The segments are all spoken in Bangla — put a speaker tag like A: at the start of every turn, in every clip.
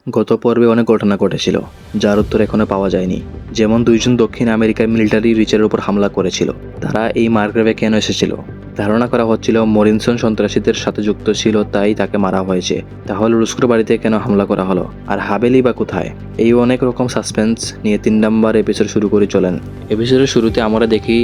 A: গত পর্বে অনেক ঘটনা ঘটেছিল যার উত্তর এখনো পাওয়া যায়নি। যেমন দুইজন দক্ষিণ আমেরিকার মিলিটারি রিচারের উপর হামলা করেছিল। তারা এই মার্গ্রেভে কেন এসেছিল? ধারণা করা হচ্ছিল মরিনসন সন্ত্রাসীদের সাথে যুক্ত ছিল, তাই তাকে মারা হয়েছে। তাহলে রুস্কোর বাড়িতে কেন হামলা করা হলো? আর হাবেলি বা কোথায়? এই অনেক রকম সাসপেন্স নিয়ে 3 নম্বর এপিসোড শুরু করে চলেন। এপিসোডের শুরুতে আমরা দেখি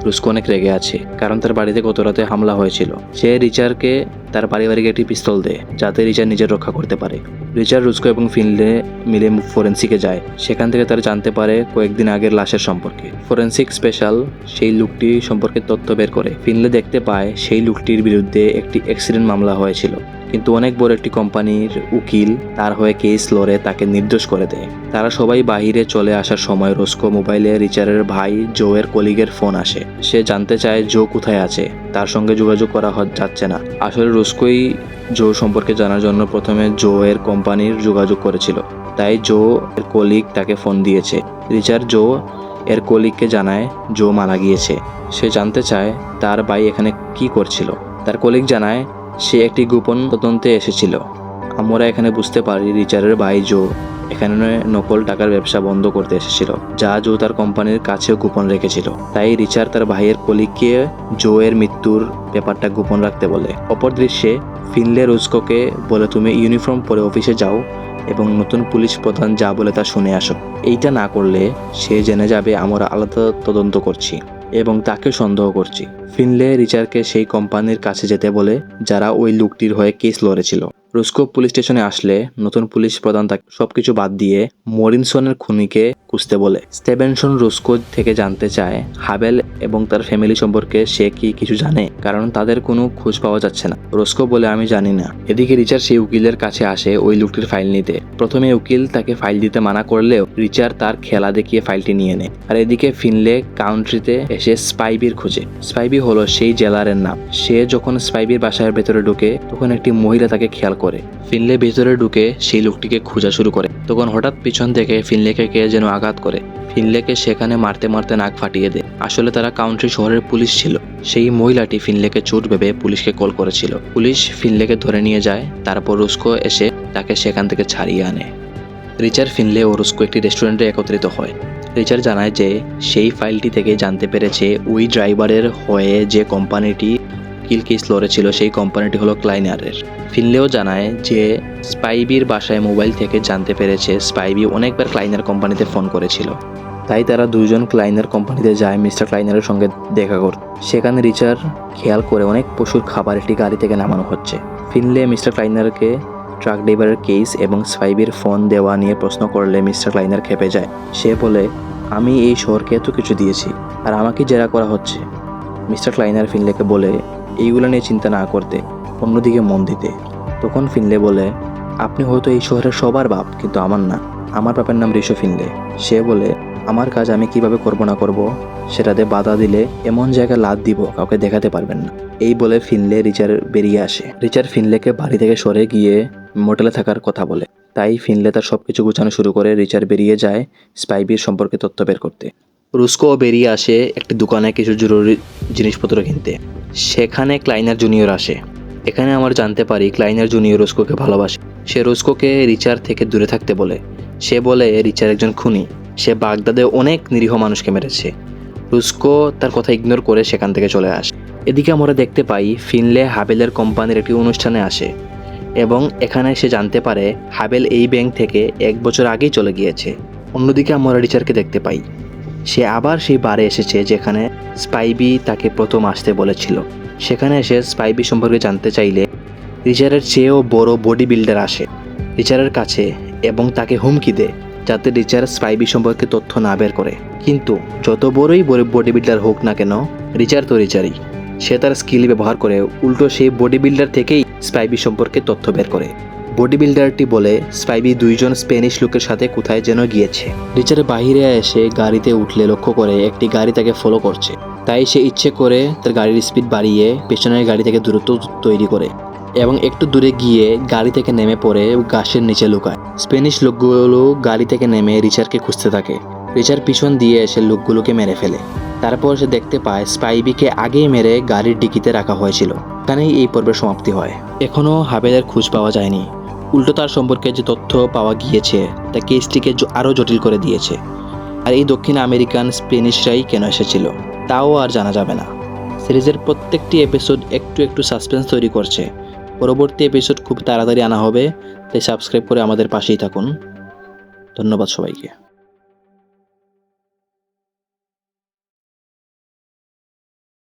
A: রুস্কো অনেক রেগে আছে, কারণ তার বাড়িতে গত রাতে হামলা হয়েছিল। সে রিচারকে তার পারিবারিক একটি পিস্তল দেয়, যাতে রিচার নিজের রক্ষা করতে পারে। রিচার, রুস্কো এবং ফিনলে মিলে ফরেন্সিকে যায়। সেখান থেকে তারা জানতে পারে কয়েকদিন আগের লাশের সম্পর্কে। ফরেন্সিক স্পেশাল সেই লোকটি সম্পর্কে তথ্য বের করে। ফিনলে দেখতে পায় সেই লোকটির বিরুদ্ধে একটি অ্যাক্সিডেন্ট মামলা হয়েছিল, কিন্তু অনেক বড় একটি কোম্পানির উকিল তার হয়ে কেস লড়ে তাকে নির্দোষ করে দেয়। তারা সবাই বাহিরে চলে আসার সময় রুস্কো মোবাইলে রিচারের ভাই জো এর কলিগের ফোন আসে। সে জানতে চায় জো কোথায় আছে। তার সঙ্গে যোগাযোগ করা যাচ্ছে না। আসলে রুস্কোই জো সম্পর্কে জানার জন্য প্রথমে জো এর কোম্পানির যোগাযোগ করেছিল, তাই জো এর কলিগ তাকে ফোন দিয়েছে। রিচার্ড জো এর কলিগকে জানায় জো মারা গিয়েছে। সে জানতে চায় তার ভাই এখানে কি করছিল। তার কলিগ জানায় সে একটি গোপন তদন্তে এসেছিল। আমরা এখানে বুঝতে পারি রিচার্ডের ভাই জো এখানে নকল টাকার ব্যবসা বন্ধ করতে এসেছিল, যা জো তার কোম্পানির কাছেও গোপন রেখেছিল। তাই রিচার্ড তার ভাইয়ের কলিগকে জো এর মৃত্যুর ব্যাপারটা গোপন রাখতে বলে। অপর দৃশ্যে ফিনলে রুস্কোকে বলে, তুমি ইউনিফর্ম পরে অফিসে যাও এবং নতুন পুলিশ প্রধান যা বলে তা শুনে আসো। এইটা না করলে সে জেনে যাবে আমরা আলাদা তদন্ত করছি এবং তাকে সন্দেহ করছি। ফিনলে রিচার্ডকে সেই কোম্পানির কাছে যেতে বলে যারা ওই লোকটির হয়ে কেস লড়েছিল। রুস্কো পুলিশ স্টেশনে আসলে নতুন পুলিশ প্রধান তাকে সবকিছু বাদ দিয়ে মরিনসনের খুনিকে খুঁজতে বলে। স্টেভেনসন রুস্কো থেকে জানতে চায় হাবেল এবং তার ফ্যামিলি সম্পর্কে সে কি কিছু জানে, কারণ তাদের কোনো খোঁজ পাওয়া যাচ্ছে না। রুস্কো বলে, আমি জানি না। এদিকে রিচার্ড সেই উকিলের কাছে আসে ওই লোকটির ফাইল নিতে। প্রথমে উকিল তাকে ফাইল দিতে মানা করলেও রিচার্ড তার খেলা দেখিয়ে ফাইলটি নিয়ে নেয়। আর এদিকে ফিনলে কাউন্ট্রিতে এসে স্পাইবির খোঁজে। স্পাইবি হলো সেই জেলারের নাম। সে যখন স্পাইবির বাসার ভেতরে ঢুকে তখন একটি মহিলা তাকে খেয়াল করে। ফিনলে ভেতরে ঢুকে সেই লোকটিকে খোঁজা শুরু করে। তখন হঠাৎ পিছন থেকে ফিনলেকে কে যেন আঘাত করে। ফিনলেকে সেখানে মারতে মারতে নাক ফাটিয়ে দেয়। আসলে তারা কাউন্ট্রি শহরের পুলিশ ছিল। সেই মহিলাটি ফিনলেকে চোট ভেবে পুলিশকে কল করেছিল। পুলিশ ফিনলেকে ধরে নিয়ে যায়। তারপর রুস্কো এসে তাকে সেখান থেকে ছাড়িয়ে আনে। রিচার্ড, ফিনলে ও রুস্কো একটি রেস্টুরেন্টে একত্রিত হয়। রিচার্ড জানায় যে সেই ফাইলটি থেকে জানতে পেরেছে ওই ড্রাইভারের হয়ে যে কোম্পানিটি কিল কেস লড়েছিল সেই কোম্পানিটি হলো ক্লাইনারের। ফিনলেও জানায় যে স্পাইবির বাসায় মোবাইল থেকে জানতে পেরেছে স্পাইবি অনেকবার ক্লাইনার কোম্পানিতে ফোন করেছিল। তাই তারা দুইজন ক্লাইনার কোম্পানিতে যায় মিস্টার ক্লাইনারের সঙ্গে দেখা করতে। সেখানে রিচার্ড খেয়াল করে অনেক পশুর খাবার একটি গাড়ি থেকে নামানো হচ্ছে। ফিনলে মিস্টার ক্লাইনারকে ট্রাক ড্রাইভারের কেস এবং স্পাইবির ফোন দেওয়া নিয়ে প্রশ্ন করলে মিস্টার ক্লাইনার খেপে যায়। সে বলে, আমি এই শহরকে এত কিছু দিয়েছি আর আমাকে জেরা করা হচ্ছে। মিস্টার ক্লাইনার ফিনলেকে বলে এইগুলো নিয়ে চিন্তা না করতে, অন্যদিকে মন দিতে। তখন ফিনলে বলে, আপনি হয়তো এই শহরের সবার বাপ, কিন্তু আমার না। আমার বাপের নাম ঋষো ফিনলে। সে বলে, আমার কাজ আমি কিভাবে করব না করব সেটাতে বাধা দিলে এমন জায়গায় লাত দিব কাউকে দেখাতে পারবেন না। এই বলে ফিনলে রিচার্ড বেরিয়ে আসে। রিচার্ড ফিনলেকে বাড়ি থেকে সরে গিয়ে মোটেলে থাকার কথা বলে। তাই ফিনলে তার সবকিছু গুছানো শুরু করে। রিচার্ড বেরিয়ে যায় স্পাইবির সম্পর্কে তথ্য বের করতে। রুস্কো বেরিয়ে আসে একটি দোকানে কিছু জরুরি জিনিসপত্র কিনতে। সেখানে ক্লাইনার জুনিয়র আসে। এখানে আমরা জানতে পারি ক্লাইনার জুনিয়র রুস্কোকে ভালোবাসে। সে রুস্কোকে রিচার্ড থেকে দূরে থাকতে বলে। সে বলে রিচার্ড একজন খুনি, সে বাগদাদে অনেক নিরীহ মানুষকে মেরেছে। রুস্কো তার কথা ইগনোর করে সেখান থেকে চলে আসে। এদিকে আমরা দেখতে পাই ফিনলে হাবেলের কোম্পানির একটি অনুষ্ঠানে আসে এবং এখানে সে জানতে পারে হাবেল এই ব্যাংক থেকে 1 বছর আগেই চলে গিয়েছে। অন্যদিকে আমরা রিচার্ডকে দেখতে পাই সে আবার সেই বারে এসেছে যেখানে স্পাইবি তাকে প্রথম আসতে বলেছিল। সেখানে এসে স্পাইবি সম্পর্কে জানতে চাইলে রিচার্ডের চেয়েও বড় বডি বিল্ডার আসে রিচার্ডের কাছে এবং তাকে হুমকি দেয় যাতে রিচার্ড স্পাইবি সম্পর্কে তথ্য না বের করে। কিন্তু যত বড়ই বডি বিল্ডার হোক না কেন, রিচার্ড তো রিচার্ডই। সে তার স্কিল ব্যবহার করে উল্টো সেই বডি বিল্ডার থেকেই স্পাইবি সম্পর্কে তথ্য বের করে। বডি বিল্ডারটি বলে স্পাইবি 2 জন স্প্যানিশ লোকের সাথে কোথায় যেন গিয়েছে। রিচার্ড বাহিরে এসে গাড়িতে উঠলে লক্ষ্য করে একটি গাড়ি তাকে ফলো করছে। তাই সে ইচ্ছে করে তার গাড়ির স্পিড বাড়িয়ে পেছনের গাড়ি থেকে দূরত্ব তৈরি করে এবং একটু দূরে গিয়ে গাড়ি থেকে নেমে পড়ে গাছের নিচে লুকায়। স্প্যানিশ লোকগুলো গাড়ি থেকে নেমে রিচার্ডকে খুঁজতে থাকে। রিচার্ড পিছন দিয়ে এসে লোকগুলোকে মেরে ফেলে। তারপর সে দেখতে পায় স্পাইবিকে আগেই মেরে গাড়ির ডিকিতে রাখা হয়েছিল। এখানেই এই পর্বের সমাপ্তি হয়। এখনও হাবেলের খোঁজ পাওয়া যায়নি। উল্টো তার সম্পর্কে যে তথ্য পাওয়া গিয়েছে তা কেসটিকে আরও জটিল করে দিয়েছে। আর এই দক্ষিণ আমেরিকান স্প্যানিশরাই কেন এসেছিল তাও আর জানা যাবে না। সিরিজের প্রত্যেকটি এপিসোড একটু একটু সাসপেন্স তৈরি করছে। পরবর্তী এপিসোড খুব তাড়াতাড়ি আনা হবে, তাই সাবস্ক্রাইব করে আমাদের পাশেই থাকুন। ধন্যবাদ সবাইকে।